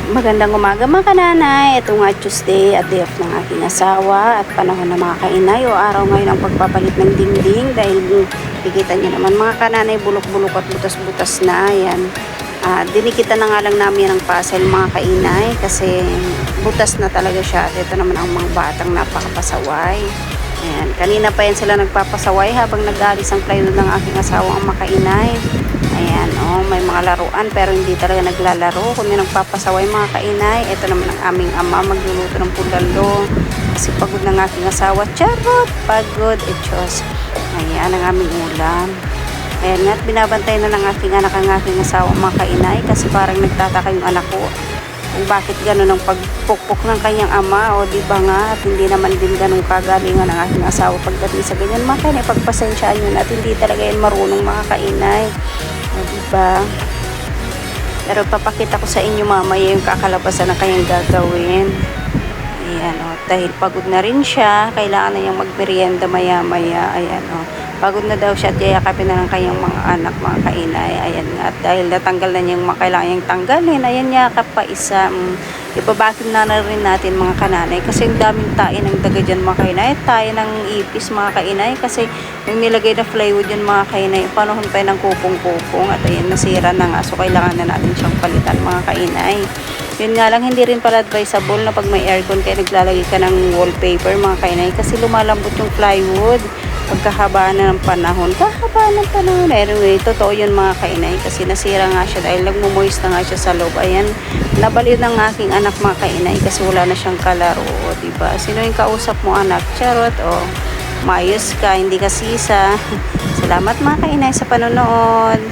Magandang umaga mga kananay. Ito nga Tuesday at day off ng aking asawa at panahon na mga kainay o araw ngayon ang pagpapalit ng dingding dahil kikita nyo naman mga kananay bulok-bulok at butas-butas na. Ayan. Dinikitan na nga lang namin ng puzzle mga kainay kasi butas na talaga siya at ito naman ang mga batang napakapasaway. Ayan. Kanina pa yan sila nagpapasaway habang nag-aalis ang plywood ng aking asawa ang makainay. Ayan, oh, may mga laruan pero hindi talaga naglalaro. Kundi nagpapasaway mga kainay. Ito naman ang aming ama magluluto ng pundalo. Kasi pagod ng aking asawa. Charot! Pagod. Etchos. Ayan ang aming ulam. Ayan nga, binabantay na ng aking anak ang aking asawa mga kainay. Kasi parang nagtataka yung anak ko kung bakit gano'n ang pagpukpok ng kanyang ama. O di ba nga, at hindi naman din gano'ng kagalingan ng aking asawa pagdating sa ganyan. Mga kainay, pagpasensyaan yun at hindi talaga yan marunong mga kainay. Diba? Pero papakita ko sa inyo mamaya yung kakalabasan na kayang gagawin. Ayan o, dahil pagod na rin siya, kailangan na niyang magmerienda maya maya. Ayan o, pagod na daw siya at yayakapin na ng kanyang mga anak mga kainay. Ayan nga, at dahil natanggal na niyang kailangan niyang tanggalin, ayan yakap pa isa. Ibabakin na rin natin mga kananay kasi yung daming tae ng daga dyan mga kainay, tae ng ipis mga kainay kasi yung nilagay na plywood yun mga kainay, panahon pa ng kupong-kupong at ayan nasira na nga, so kailangan na natin siyang palitan mga kainay. Yun nga lang, hindi rin pala advisable na pag may aircon kaya naglalagay ka ng wallpaper mga kainay kasi lumalambot yung plywood pagkahabaan na ng panahon. Kahabaan ng panahon. Anyway, totoo yun mga kainay kasi nasira nga siya dahil nagmumoist na nga siya sa loob. Ayan, nabaliw ng aking anak mga kainay kasi wala na siyang kalaro. O, diba? Sino yung kausap mo anak? Charot. O, maayos ka, hindi ka sisa. Salamat mga kainay sa panonood.